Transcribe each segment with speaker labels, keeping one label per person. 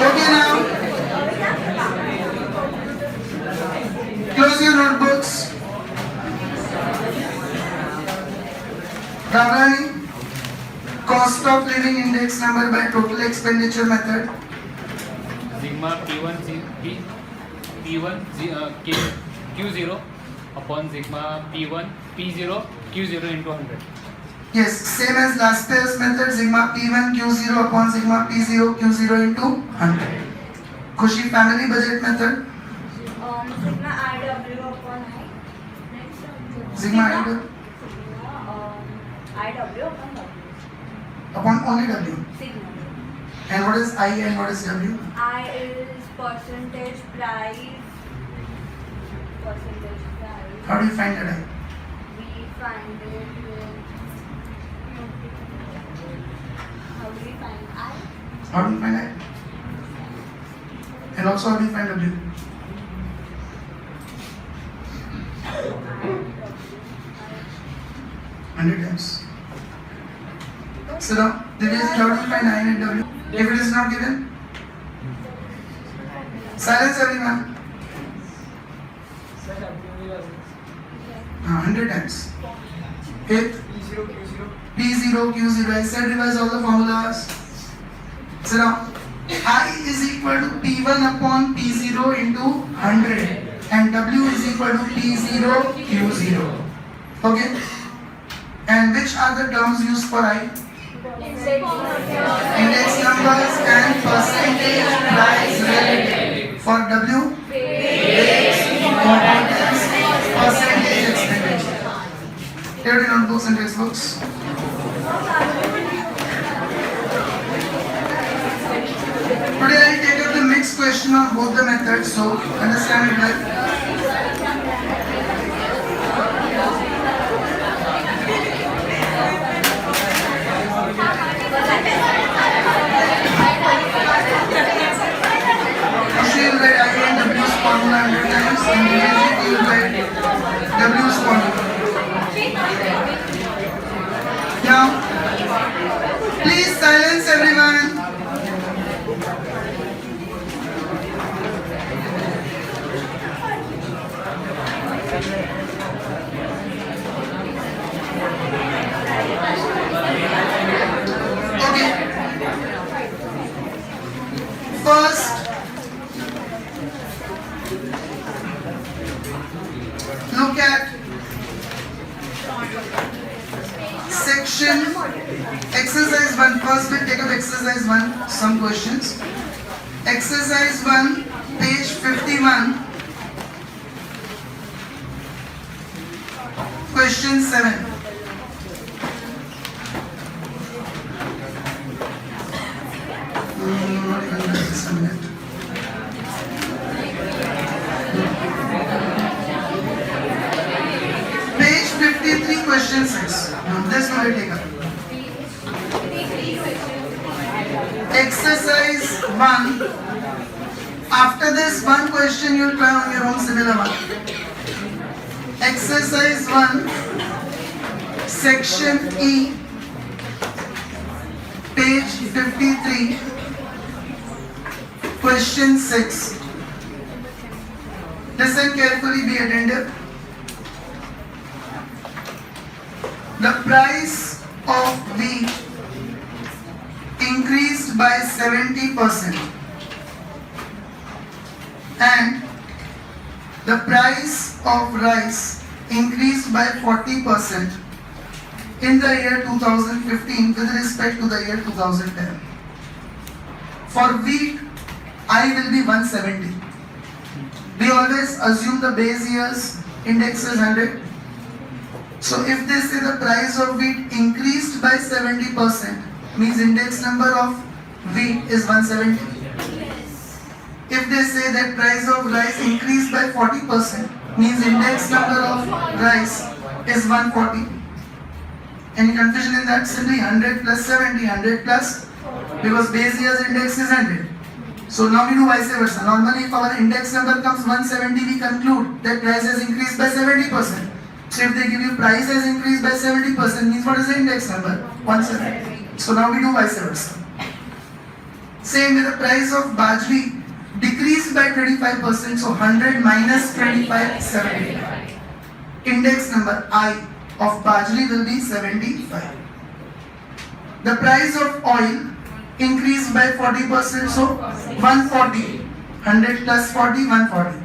Speaker 1: Okay now. Close your notebooks. Covering cost of living index number by total expenditure method.
Speaker 2: Sigma P1 Q0 upon sigma P0 Q0 into 100.
Speaker 1: Yes, same as last year's method, sigma P1 Q0 upon sigma P0 Q0 into 100. Khushi family budget method.
Speaker 3: Sigma IW upon I.
Speaker 1: Sigma IW
Speaker 3: IW upon W.
Speaker 1: upon only W.
Speaker 3: Sigma.
Speaker 1: And what is I and what is W?
Speaker 3: I is percentage price.
Speaker 1: How do you find that I?
Speaker 3: We find it with. How do we find I?
Speaker 1: How do you find I? And also how do you find W? Hundred times. So now, Divya, how do you find I and W? If it is not given? Silence everyone. 100 times. Fifth, P0, Q0. I said revise all the formulas. So now, I is equal to P1 upon P0 into 100 and W is equal to P0, Q0. Okay? And which are the terms used for I? Index numbers and percentage price relative. For W, base, importance, percentage expenditure. Here in notebooks and textbooks. Today I take up the mixed question of both the methods, so understand it well. You will write I and W's formula 100 times and you will write W's formula. Now, please silence everyone. Okay. First, look at section exercise 1. First we'll take up exercise 1, some questions. Exercise 1, page 51. Question 7. Just a minute. Page 53, question 6. This one will take up. Exercise 1. After this one question, you will try on your own similar one. Exercise 1, section E, page 53, question 6. Listen carefully, be attentive. The price of wheat increased by 70% and the price of rice increased by 40% in the year 2015 with respect to the year 2010. For wheat, I will be 170. We always assume the base year's index is 100. So if they say the price of wheat increased by 70%, means index number of wheat is 170. If they say that price of rice increased by 40%, means index number of rice is 140. Any confusion in that? Simply 100 plus 70, 100 plus, because base year's index is 100. So now we do vice versa. Normally if our index number comes 170, we conclude that price has increased by 70%. So if they give you price has increased by 70%, means what is the index number? 170. So now we do vice versa. Same with the price of Bajri decreased by 25%, so 100 minus 25, 75. Index number I of Bajri will be 75. The price of oil increased by 40%, so 140. 100 plus 40, 140.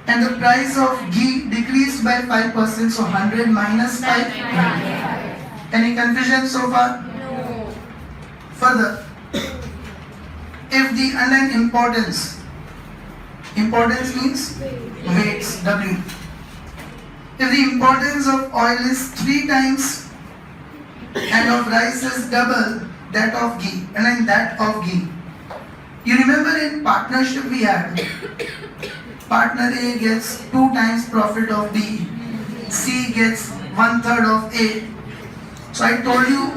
Speaker 1: And the price of ghee decreased by 5%, so 100 minus 5, 95. Any confusion so far?
Speaker 3: No.
Speaker 1: Further, if the underlying importance means weights, W. If the importance of oil is 3 times and of rice is double that of ghee, and then that of ghee. You remember in partnership we had, partner A gets 2 times profit of B, C gets 1/3 of A. So I told you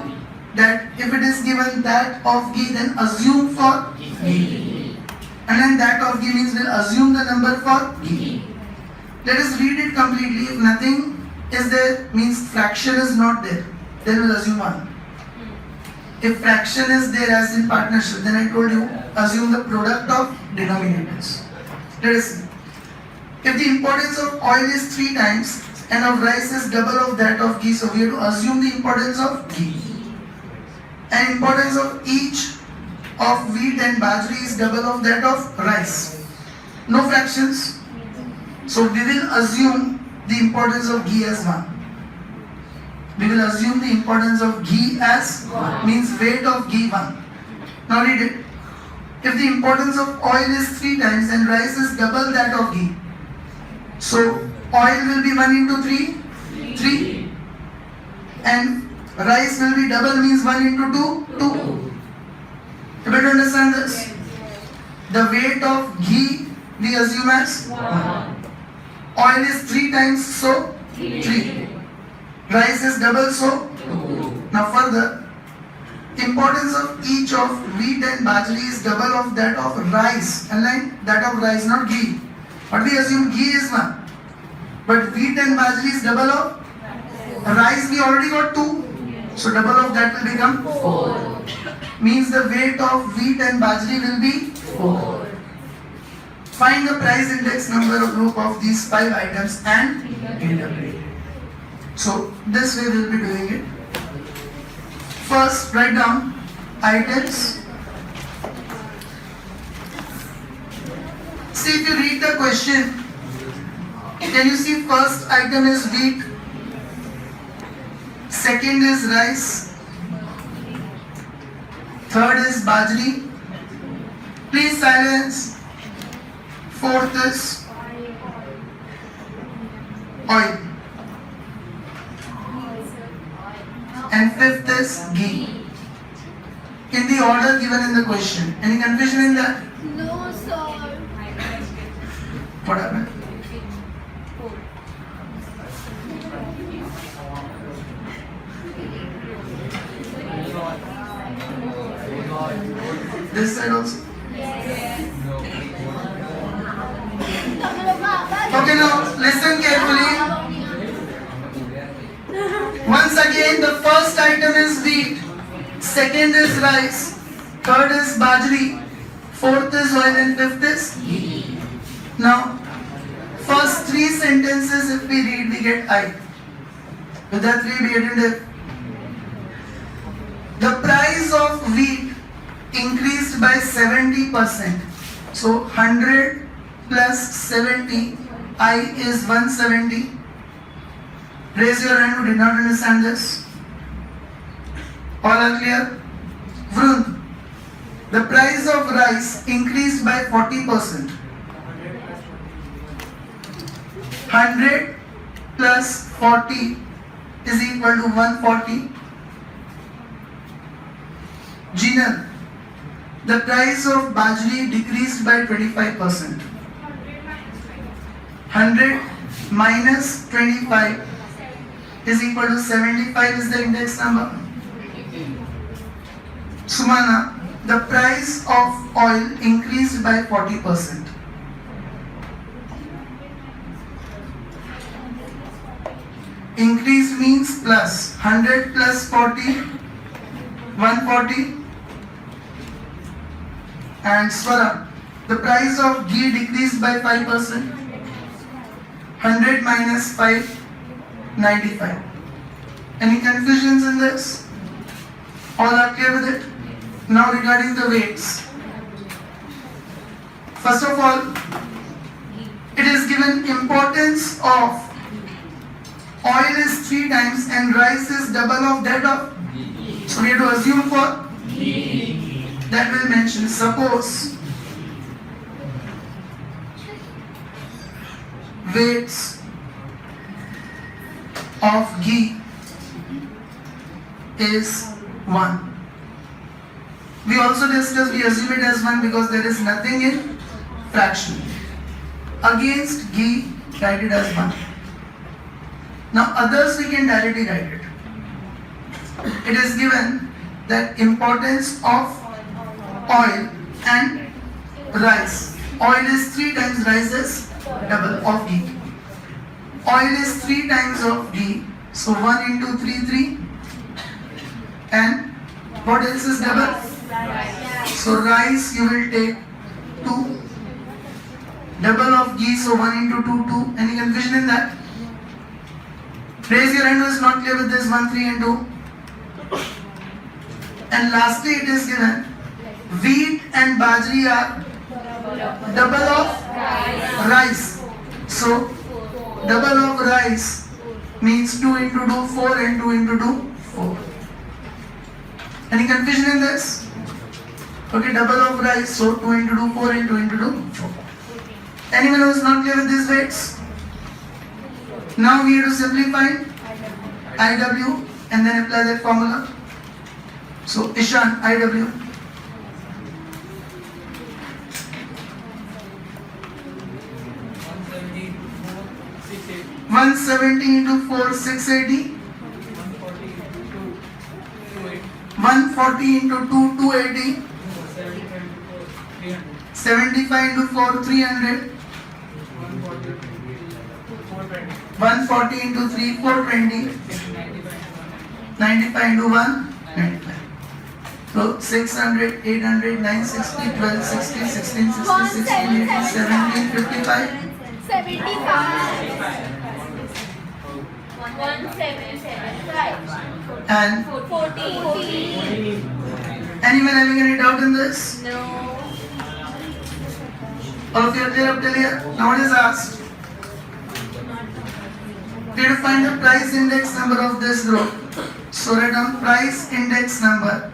Speaker 1: that if it is given that of ghee, then assume for ghee. And then that of ghee means we'll assume the number for ghee. Let us read it completely. If nothing is there, means fraction is not there, then we'll assume 1. If fraction is there as in partnership, then I told you, assume the product of denominators. Let us see. If the importance of oil is 3 times and of rice is double of that of ghee, so we have to assume the importance of ghee. And importance of each of wheat and bajri is double of that of rice. No fractions. So we will assume the importance of ghee as 1. We will assume the importance of ghee as 1, means weight of ghee 1. Now read it. If the importance of oil is 3 times and rice is double that of ghee, so oil will be 1 into 3, 3. And rice will be double, means 1 into 2, 2. You better understand this. The weight of ghee we assume as 1. Oil is 3 times, so 3. Rice is double, so 2. Now further, importance of each of wheat and bajri is double of that of rice. And like that of rice, not ghee. But we assume ghee is 1. But wheat and bajri is double of rice. We already got 2. So double of that will become 4. Means the weight of wheat and bajri will be 4. Find the price index number of group of these 5 items and interpret it. So this way we will be doing it. First, write down items. See, if you read the question, can you see first item is wheat, second is rice, third is bajri. Please silence. Fourth is oil. And fifth is ghee. In the order given in the question. Any confusion in that?
Speaker 3: No, sir.
Speaker 1: What happened? This side also? Okay, now listen carefully. Once again, the first item is wheat, second is rice, third is bajri, fourth is oil, and fifth is ghee. Now, first 3 sentences if we read, we get I. With that 3 we get it. The price of wheat increased by 70%. So 100 plus 70, I is 170. Raise your hand who did not understand this. All are clear? Vrund. The price of rice increased by 40%. 100 plus 40 is equal to 140. Jinal. The price of bajri decreased by 25%. 100 minus 25 is equal to 75 is the index number. Sumana, the price of oil increased by 40%. Increase means plus. 100 plus 40, 140. And Swara, the price of ghee decreased by 5%. 100 minus 5, 95. Any confusions in this? All are clear with it? Now regarding the weights. First of all, it is given importance of oil is 3 times and rice is double of that of. So we have to assume for that will mention. Suppose weights of ghee is 1. We also discussed, we assume it as 1 because there is nothing in fraction. Against ghee, write it as 1. Now others we can directly write it. It is given that importance of oil and rice. Oil is 3 times, rice is double of ghee. Oil is 3 times of ghee, so 1 into 3, 3. And what else is double? So rice you will take 2. Double of ghee, so 1 into 2, 2. Any confusion in that? Raise your hand who is not clear with this. 1, 3 and 2. And lastly it is given wheat and bajri are double of rice. So double of rice means 2 into 2, 4 and 2 into 2, 4. Any confusion in this? Okay, double of rice, so 2 into 2, 4 and 2 into 2, 4. Anyone who is not clear with these weights? Now we have to simplify IW and then apply that formula. So Ishan, IW. One 170 into 4, 680. 140 into 2, 280. 75 into 4, 300. 140 into 3, 420. 95 into 1, 95. So 600, 800, 960, 1260, 1660, 1680, 17, 55.
Speaker 3: 75. 1775.
Speaker 1: And
Speaker 3: 14.
Speaker 1: anyone having any doubt in this?
Speaker 3: No.
Speaker 1: All of you are clear up till here? Now it is asked. We have to find the price index number of this group. So write down price index number.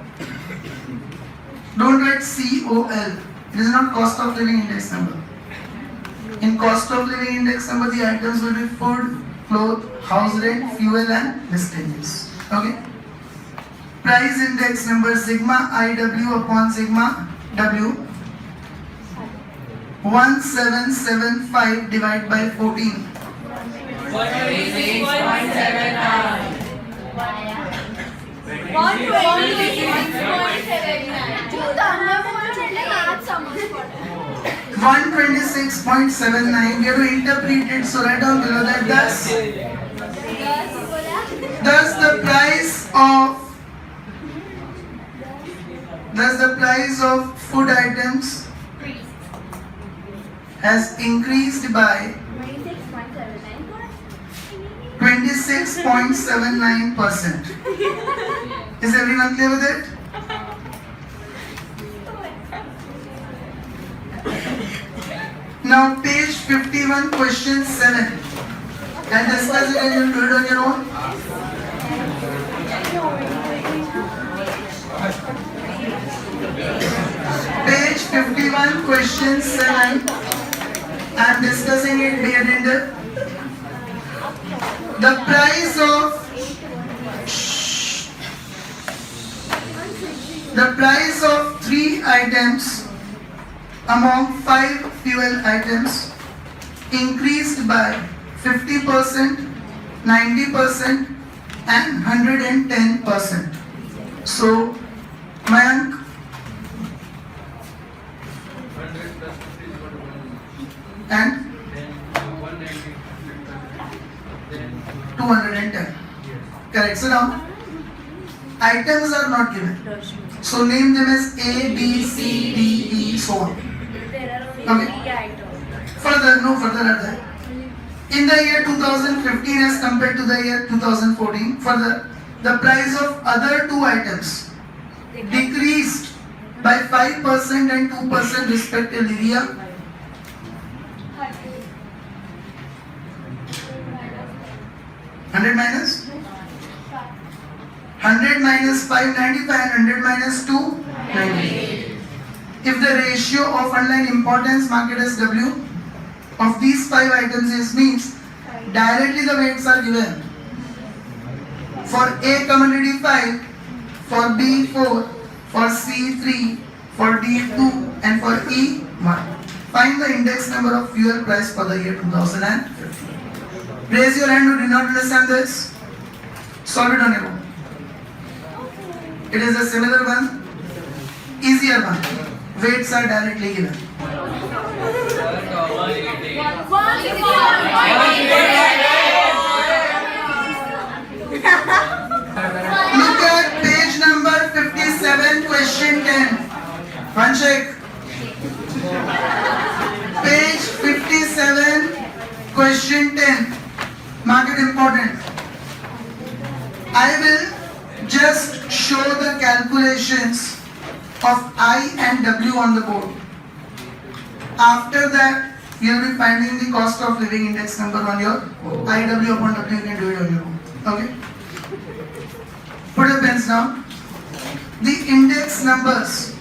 Speaker 1: Don't write COL. It is not cost of living index number. In cost of living index number, the items will be food, clothes, house rent, fuel and miscellaneous. Okay? Price index number sigma IW upon sigma W. 1775 divided by 14. 126.79. We have to interpret it, so write down below that thus the price of food items has increased by 26.79%. Is everyone clear with it? Now page 51, question 7. And discuss it and you'll do it on your own. Page 51, question 7. I'm discussing it be attended. The price of 3 items among 5 fuel items increased by 50%, 90% and 110%. So, Mayank, 100 and 210. Correct. So now, items are not given. So name them as A, B, C, D, E. Okay. Further, no further at that. In the year 2015 as compared to the year 2014, further, the price of other two items decreased by 5% and 2% respectively. Ria? 100 minus? 100 minus 595 and 100 minus 290. If the ratio of underlying importance market as W of these 5 items is means directly the weights are given. For A commodity 5, for B 4, for C 3, for D 2 and for E 1. Find the index number of fuel price for the year 2015. Raise your hand who did not understand this. Solve it on your own. It is a similar one, easier one. Weights are directly given. Look at page number 57, question 10. Handshake. Page 57, question 10. Mark it important. I will just show the calculations of I and W on the board. After that, you will be finding the cost of living index number on your IW upon W. You can do it on your own. Okay? Put your pens down. The index numbers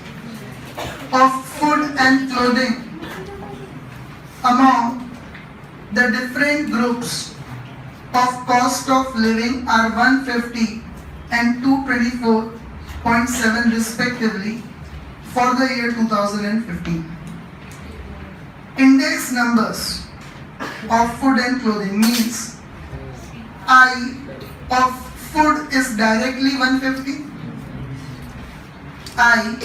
Speaker 1: of food and clothing among the different groups of cost of living are 150 and 224.7 respectively for the year 2015. Index numbers of food and clothing means I of food is directly 150. I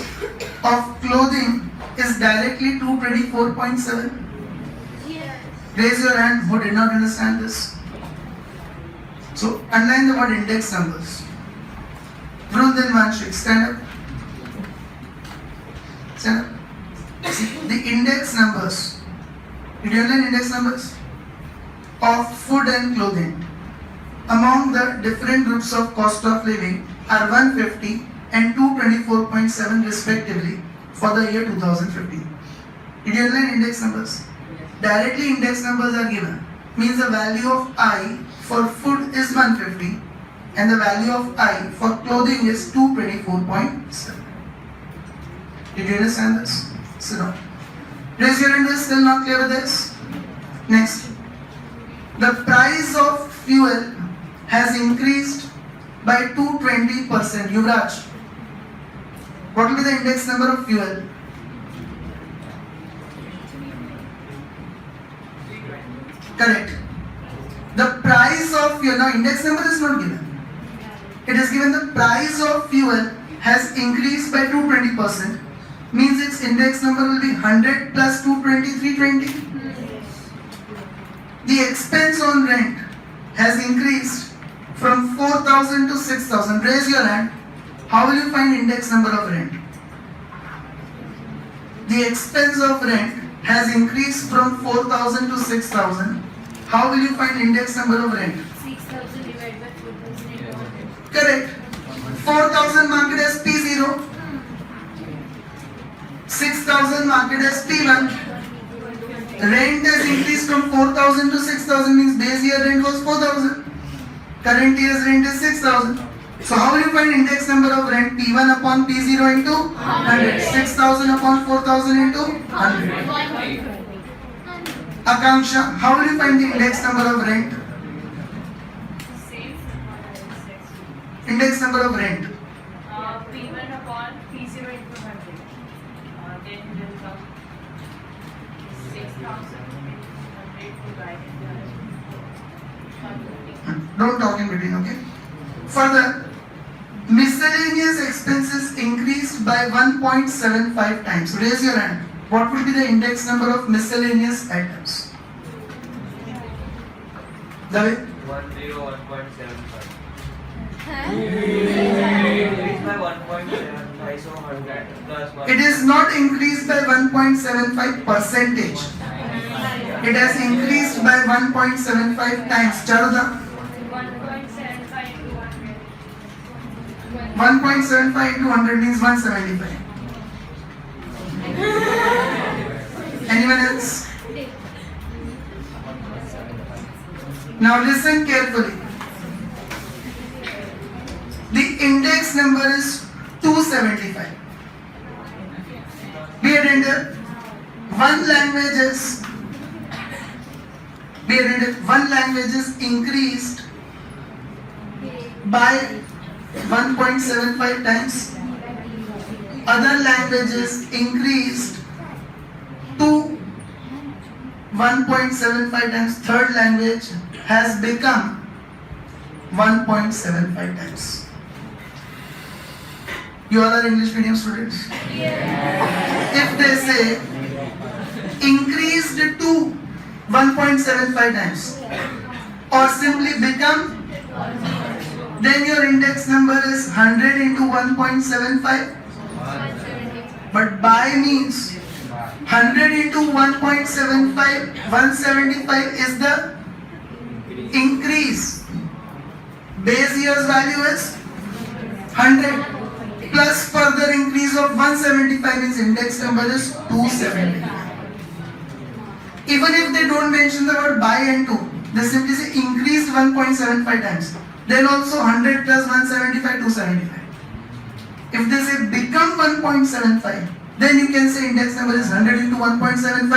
Speaker 1: of clothing is directly 224.7. Raise your hand who did not understand this. So underline the word index numbers. Vrundin Vanshik, stand up. Stand up. See, the index numbers. Did you underline index numbers? Of food and clothing among the different groups of cost of living are 150 and 224.7 respectively for the year 2015. Did you underline index numbers? Directly index numbers are given. Means the value of I for food is 150 and the value of I for clothing is 224.7. Did you understand this? Sit down. Raise your hand if still not clear with this. Next. The price of fuel has increased by 220%. Yuvraj, what will be the index number of fuel? Correct. The price of fuel, now index number is not given. It is given the price of fuel has increased by 220%. Means its index number will be 100 plus 220, 320. The expense on rent has increased from 4,000 to 6,000. Raise your hand. How will you find index number of rent? The expense of rent has increased from 4,000 to 6,000. How will you find index number of rent?
Speaker 3: 6,000 divided by 4,000.
Speaker 1: Correct. 4,000 market as P0. 6,000 market as P1. Rent has increased from 4,000 to 6,000 means base year rent was 4,000. Current year's rent is 6,000. So how will you find index number of rent? P1 upon P0 into 100. 6,000 upon 4,000 into 100. Akanksha, how will you find the index number of rent? Index number of rent.
Speaker 3: P1 upon P0 into 100. Then will come 6,000 divided by 150.
Speaker 1: Don't talk in between, okay? Further, miscellaneous expenses increased by 1.75 times. Raise your hand. What will be the index number of miscellaneous items? David?
Speaker 4: 101.75. Increased by 1.75. I saw 100 plus 1.
Speaker 1: It is not increased by 1.75 percentage. It has increased by 1.75 times. Charuda,
Speaker 3: 1.75 into 100.
Speaker 1: 1.75 into 100 means 175. Anyone else? Now listen carefully. The index number is 275. Be attentive. One language is increased by 1.75 times. Other languages increased to 1.75 times. Third language has become 1.75 times. You all are English medium students? If they say increased to 1.75 times or simply become, then your index number is 100 into 1.75. But by means 100 into 1.75, 175 is the increase. Base year's value is 100 plus further increase of 175 means index number is 270. Even if they don't mention the word by and to, they simply say increased 1.75 times. Then also 100 plus 175, 275. If they say become 1.75, then you can say index number is 100 into 1.75,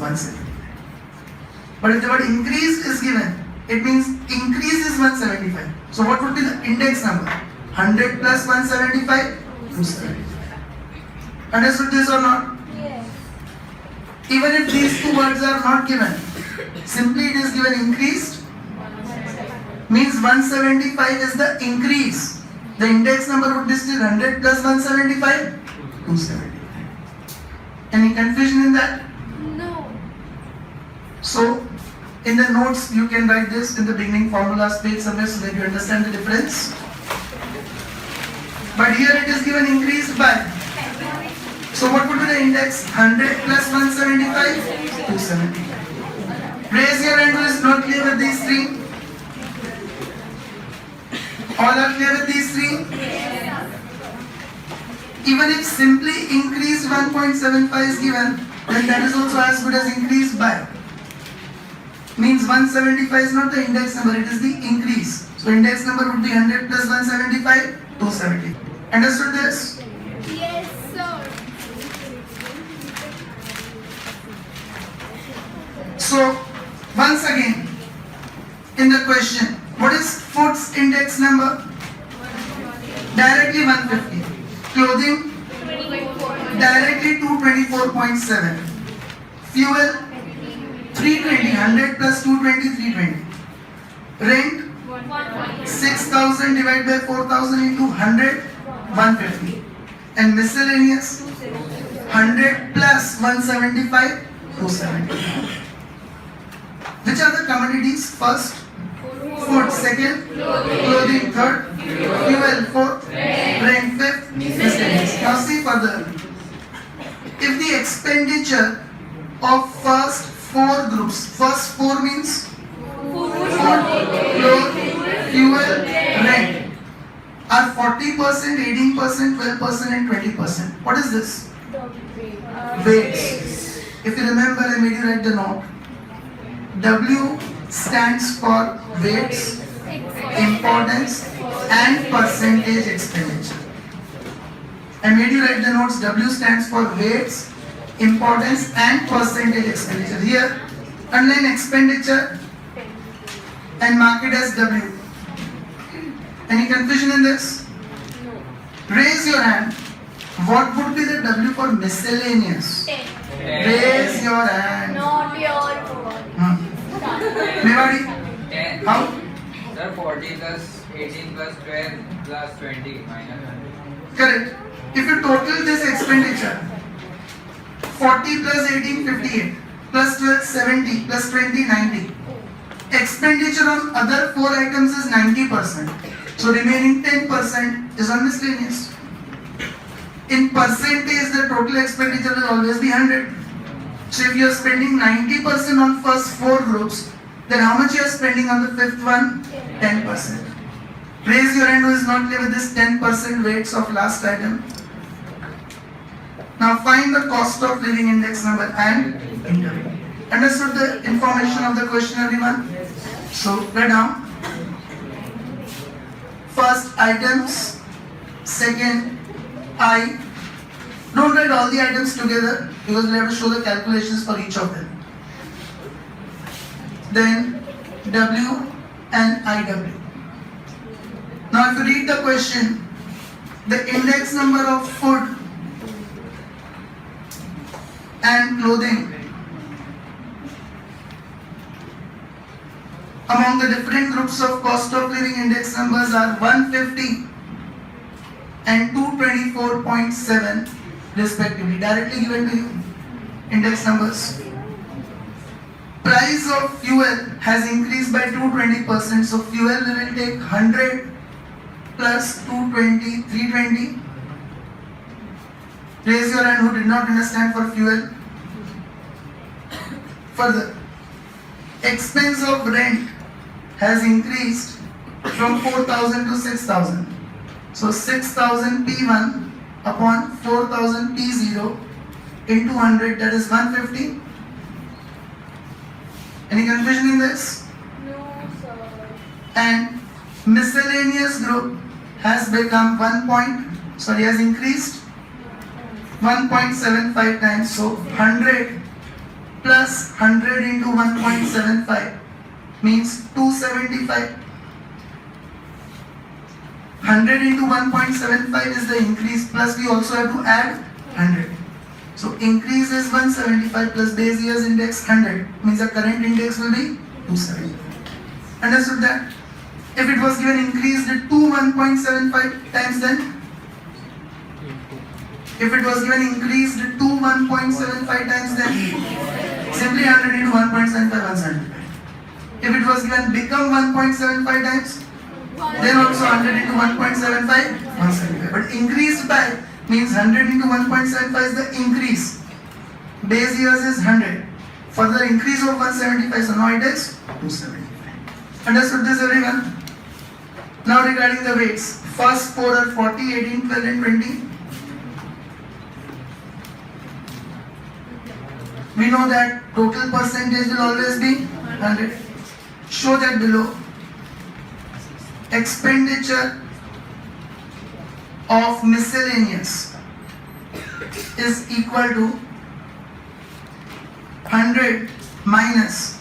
Speaker 1: 175. But if the word increased is given, it means increase is 175. So what would be the index number? 100 plus 175, 275. Understood this or not?
Speaker 3: Yes.
Speaker 1: Even if these two words are not given, simply it is given increased, means 175 is the increase. The index number would be still 100 plus 175, 275. Any confusion in that?
Speaker 3: No.
Speaker 1: So, in the notes you can write this in the beginning formulas page somewhere so that you understand the difference. But here it is given increased by. So what would be the index? 100 plus 175, 275. Raise your hand who is not clear with these three. All are clear with these three? Even if simply increased 1.75 is given, then that is also as good as increased by. Means 175 is not the index number, it is the increase. So index number would be 100 plus 175, 270. Understood this?
Speaker 3: Yes, sir.
Speaker 1: So, once again, in the question, what is food's index number? Directly 150. Clothing? Directly 224.7. Fuel? 320. 100 plus 220, 320. Rent? 6,000 divided by 4,000 into 100, 150. And miscellaneous? 100 plus 175, 270. Which are the commodities? First, food. Second, clothing. Third, fuel. Fourth, rent. Fifth, miscellaneous. Now see further. If the expenditure of first four groups, first four means food, clothes, fuel, rent, are 40%, 18%, 12% and 20%. What is this? Weights. If you remember, I made you write the note. W stands for weights, importance and percentage expenditure. I made you write the notes. W stands for weights, importance and percentage expenditure. Here, underline expenditure and mark it as W. Any confusion in this? Raise your hand. What would be the W for miscellaneous? Raise your hand.
Speaker 3: Not your fault.
Speaker 1: Mewadi,
Speaker 5: 10.
Speaker 1: how?
Speaker 5: Sir, 40 plus 18 plus 12 plus 20 minus 100.
Speaker 1: Correct. If you total this expenditure, 40 plus 18, 58, plus 12, 70, plus 20, 90. Expenditure on other four items is 90%. So remaining 10% is on miscellaneous. In percentage, the total expenditure will always be 100. So if you are spending 90% on first 4 groups, then how much you are spending on the 5th one? 10%. Raise your hand who is not clear with this 10% weights of last item. Now find the cost of living index number and interval. Understood the information of the question, everyone? So write down. First items, second I. Don't write all the items together because we have to show the calculations for each of them. Then W and IW. Now if you read the question, the index number of food and clothing among the different groups of cost of living index numbers are 150 and 224.7 respectively, directly given to you, index numbers. Price of fuel has increased by 220%, so fuel we will take 100 plus 220, 320. Raise your hand who did not understand for fuel. Further, expense of rent has increased from 4,000 to 6,000. So 6,000 P1 upon 4,000 P0 into 100, that is 150. Any confusion in this?
Speaker 3: No, sir.
Speaker 1: And miscellaneous group has become has increased 1.75 times. So 100 plus 100 into 1.75 means 275. 100 into 1.75 is the increase, plus we also have to add 100. So increase is 175 plus base year's index 100, means the current index will be 275. Understood that? If it was given increased to 1.75 times, then if it was given increased to 1.75 times, then simply 100 into 1.75, 175. If it was given become 1.75 times, then also 100 into 1.75, 175. But increased by means 100 into 1.75 is the increase. Base years is 100. Further increase of 175, so now it is 275. Understood this, everyone? Now regarding the weights. First 4 are 40, 18, 12 and 20. We know that total percentage will always be 100. Show that below. Expenditure of miscellaneous is equal to 100 minus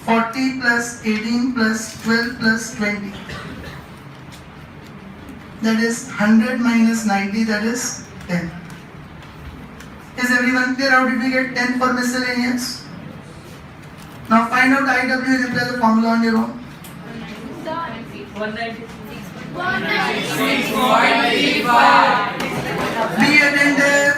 Speaker 1: 40 plus 18 plus 12 plus 20. That is 100 minus 90, that is 10. Is everyone clear? How did we get 10 for miscellaneous? Now find out IW and apply the formula on your own.
Speaker 3: 196.35.
Speaker 1: Be attentive.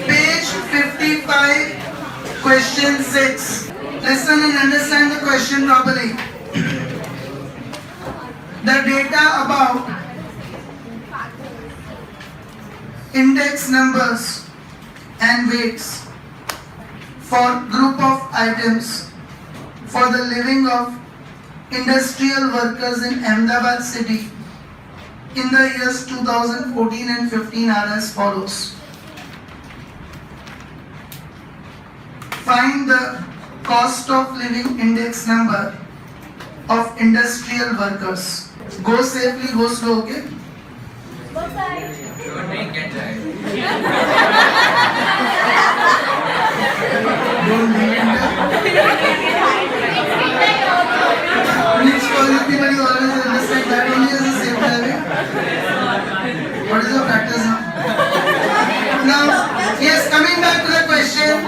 Speaker 1: Page 55, question 6. Listen and understand the question properly. The data about index numbers and weights for group of items for the living of industrial workers in Ahmedabad city in the years 2014 and 15 are as follows. Find the cost of living index number of industrial workers. Go safely, go slow, okay?
Speaker 5: Don't make it right.
Speaker 1: Don't Please call everybody always understand that only as a safe driving. What is your practice now? Now, yes, coming back to the question,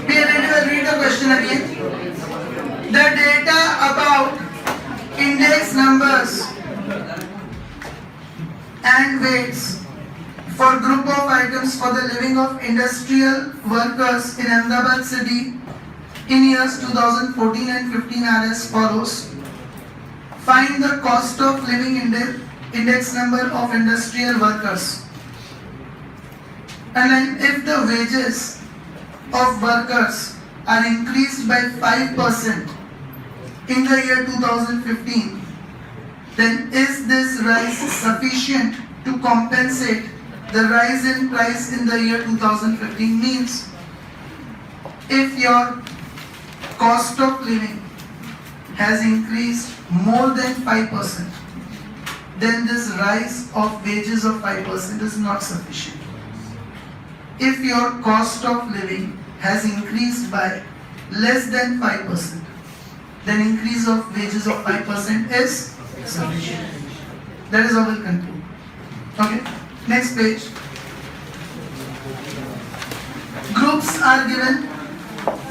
Speaker 1: we are ready to read the question again. The data about index numbers and weights for group of items for the living of industrial workers in Ahmedabad city in years 2014 and 15 are as follows. find the cost of living index number of industrial workers. And then if the wages of workers are increased by 5% in the year 2015, then is this rise sufficient to compensate the rise in price in the year 2015? Means if your cost of living has increased more than 5%, then this rise of wages of 5% is not sufficient. If your cost of living has increased by less than 5%, then increase of wages of 5% is sufficient. That is how we'll conclude. Okay, next page. Groups are given.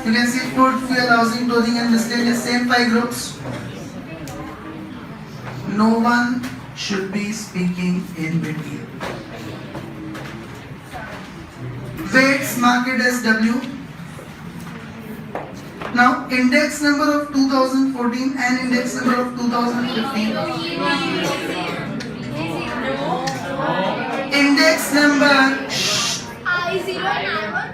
Speaker 1: You can see food, fuel, housing, clothing and miscellaneous, same 5 groups. No one should be speaking in between. Weights marked as W. Now index number of 2014 and index number of 2015. Index number
Speaker 6: I0 and I1.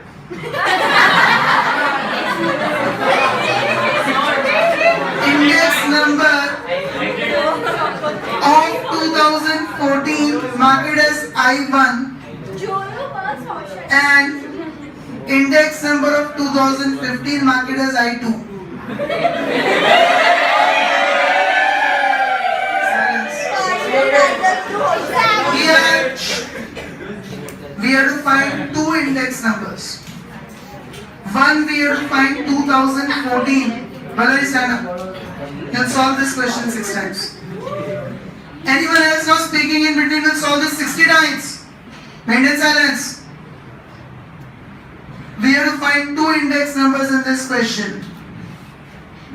Speaker 1: index number of 2014 marked as I1 and index number of 2015 marked as I2. Silence. Here we have to find 2 index numbers. One we have to find 2014. Valerie, stand up. You'll solve this question 6 times. Anyone else not speaking in between will solve this 60 times. Maintain silence. We have to find 2 index numbers in this question.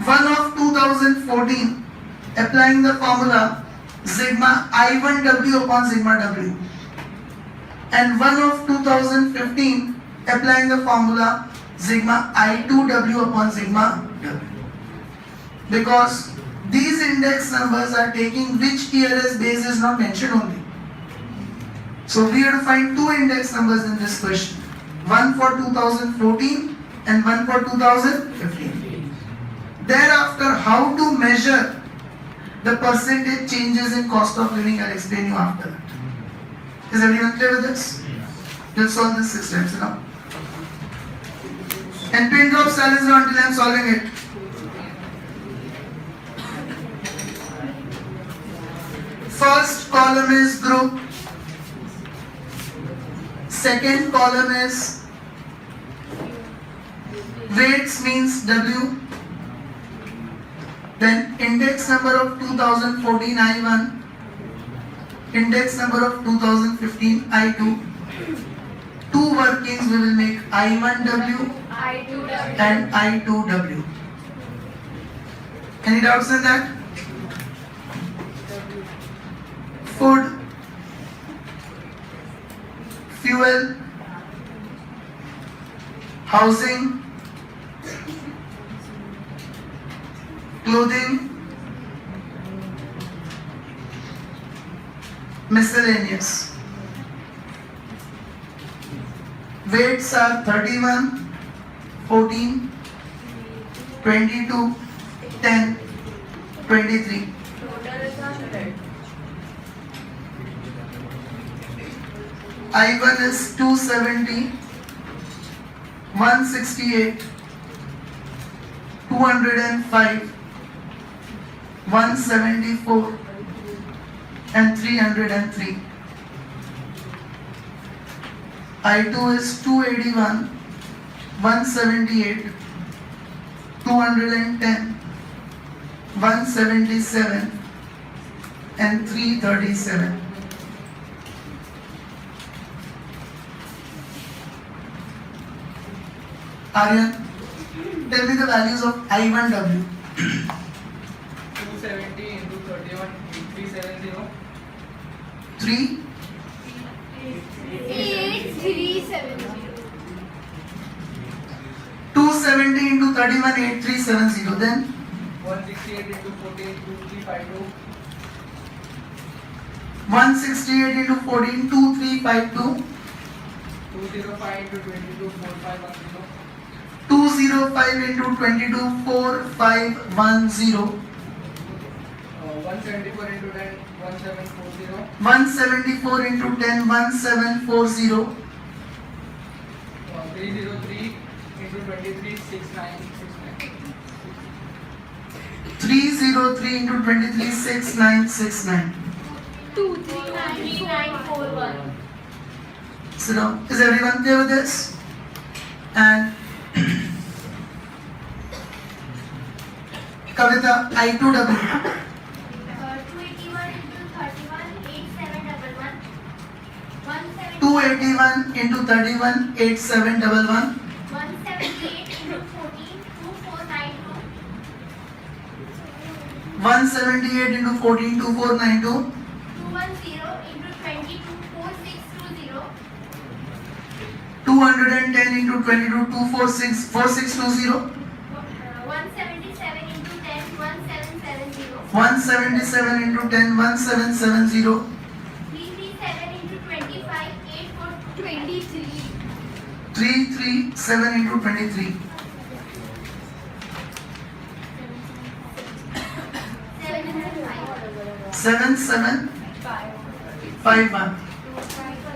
Speaker 1: One of 2014, applying the formula sigma I1W upon sigma W. And one of 2015, applying the formula sigma I2W upon sigma W. Because these index numbers are taking which year as base is not mentioned only. So we have to find 2 index numbers in this question. One for 2014 and one for 2015. Thereafter, how to measure the percentage changes in cost of living, I'll explain you after that. Is everyone clear with this? We'll solve this 6 times now. And pin drop silence now until I'm solving it. First column is group. Second column is weights means W. Then index number of 2014 I1. Index number of 2015 I2. 2 workings we will make I1W and I2W. Any doubts in that? Food, fuel, housing, clothing, miscellaneous. Weights are 31, 14, 22, 10, 23. I1 is 270, 168, 205, 174 and 303. I2 is 281, 178, 210, 177 and 337. Aryan, tell me the values of I1W.
Speaker 5: 270 into 31, 8370.
Speaker 1: 3,
Speaker 6: 8370.
Speaker 1: 270 into 31, 8370. Then
Speaker 5: 168.
Speaker 4: 168 into 14, 2352.
Speaker 1: 168 into 14, 2352.
Speaker 4: 205 into 22, 4510.
Speaker 1: 205 into 22, 4510.
Speaker 4: 174 into 10, 1740.
Speaker 1: 174 into 10, 1740.
Speaker 4: 303 into 23, 6969.
Speaker 1: 303 into 23, 6969.
Speaker 6: 23941.
Speaker 1: So now, is everyone clear with this? And Kavita, I2W.
Speaker 6: 281 into 31, 8711.
Speaker 1: 281 into 31, 8711.
Speaker 6: 178 into 14, 2492.
Speaker 1: 178 into 14, 2492.
Speaker 6: 210 into 22, 4620.
Speaker 1: 210 into 22, 4620.
Speaker 6: 177 into 10, 1770.
Speaker 1: 177 into 10, 1770.
Speaker 6: 337 into 25, 8423.
Speaker 1: 337 into 23.
Speaker 6: 705.
Speaker 1: 7751.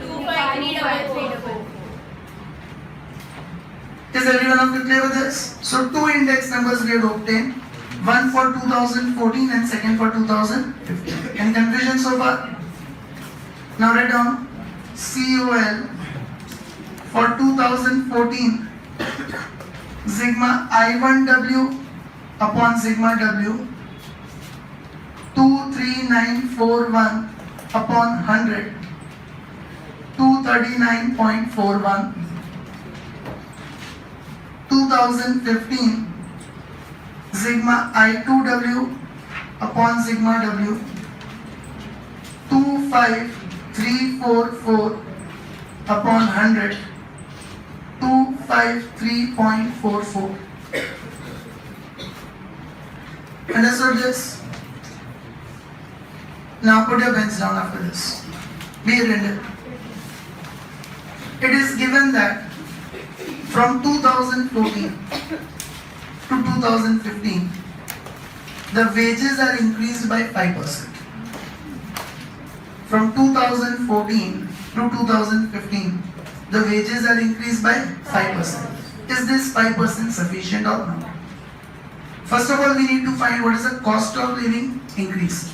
Speaker 6: 253.
Speaker 1: Is everyone of you clear with this? So two index numbers we had obtained. One for 2014 and second for 2015. Any confusion so far? Now write down COL for 2014 sigma I1W upon sigma W 23941 upon 100 239.41. 2015 sigma I2W upon sigma W 25344 upon 100 253.44. Understood this? Now put your pens down after this. Be rendered. It is given that from 2014 to 2015, the wages are increased by 5%. From 2014 to 2015, the wages are increased by 5%. Is this 5% sufficient or not? First of all, we need to find what is the cost of living increased.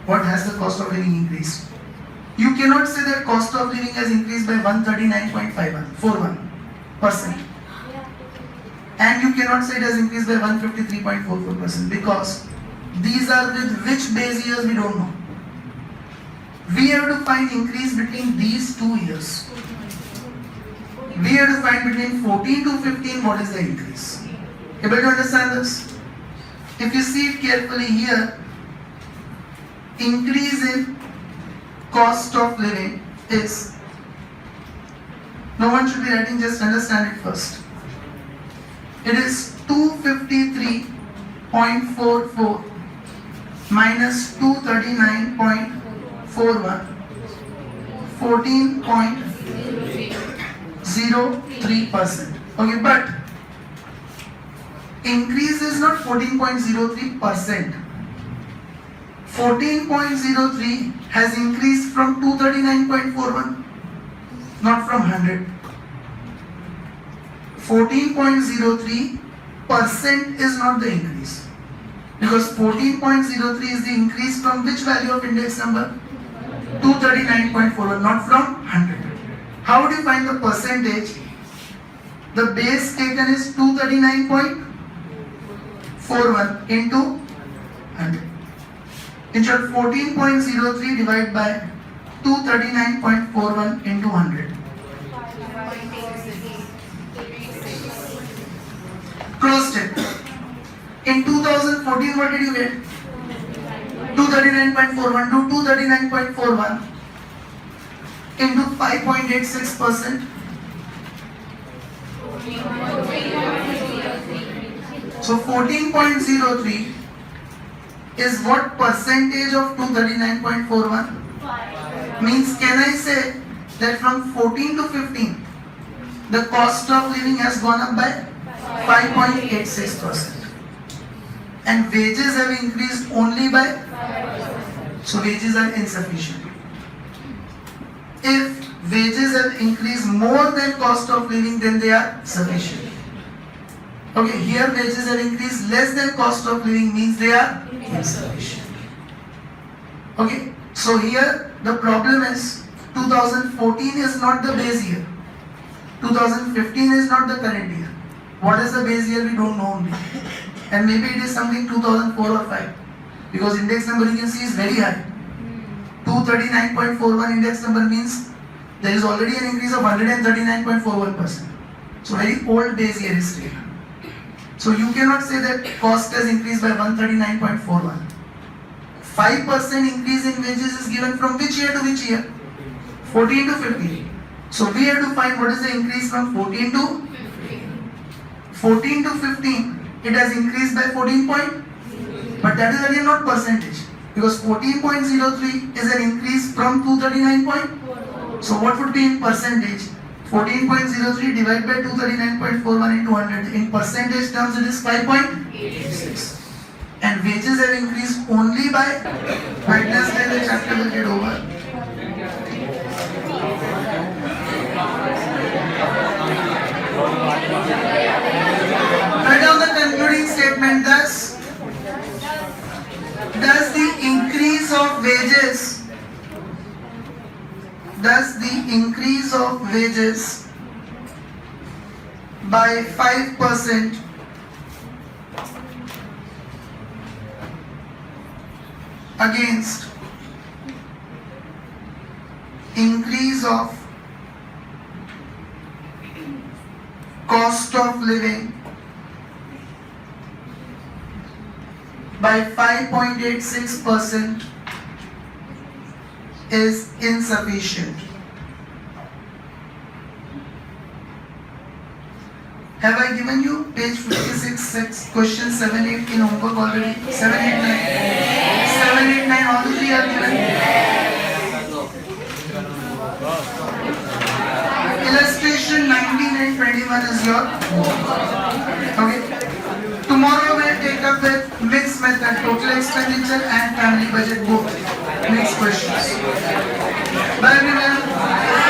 Speaker 1: What has the cost of living increased? You cannot say that cost of living has increased by 139.41%. And you cannot say it has increased by 153.44% because these are with which base years we don't know. We have to find increase between these 2 years. We have to find between 14 to 15 what is the increase. Able to understand this? If you see it carefully here, increase in cost of living is, no one should be writing, just understand it first. It is 253.44 minus 239.41, 14.03%. Okay, but increase is not 14.03%. 14.03 has increased from 239.41, not from 100. 14.03% is not the increase, because 14.03 is the increase from which value of index number? 239.41, not from 100. How do you find the percentage? The base taken is 239.41 into 100. In short, 14.03 divided by 239.41 into 100. Cross check. In 2014, what did you get? 239.41 to 239.41 into 5.86%. So 14.03 is what percentage of 239.41? Means can I say that from 14 to 15, the cost of living has gone up by 5.86%. And wages have increased only by, so wages are insufficient. If wages have increased more than cost of living, then they are sufficient. Okay, here wages have increased less than cost of living means they are insufficient. Okay, so here the problem is 2014 is not the base year. 2015 is not the current year. What is the base year we don't know only. And maybe it is something 2004 or 5. Because index number you can see is very high. 239.41 index number means there is already an increase of 139.41%. So very old base year is still. So you cannot say that cost has increased by 139.41. 5% increase in wages is given from which year to which year? 14 to 15. So we have to find what is the increase from 14 to 15. It has increased by 14 point, but that is again not percentage because 14.03 is an increase from 239 point. So what would be in percentage? 14.03 divided by 239.41 into 100. In percentage terms, it is 5.86. And wages have increased only by Wednesday. The chapter will get over. Write down the concluding statement. Thus, the increase of wages by 5% against increase of cost of living by 5.86% is insufficient. Have I given you page 56, question 7, 8 in homework already? 7, 8, 9. 7, 8, 9, all the three are given. Illustration 19 and 21 is your. Okay. Tomorrow we'll take up with mixed method, total expenditure and family budget both. Next questions. Bye everyone.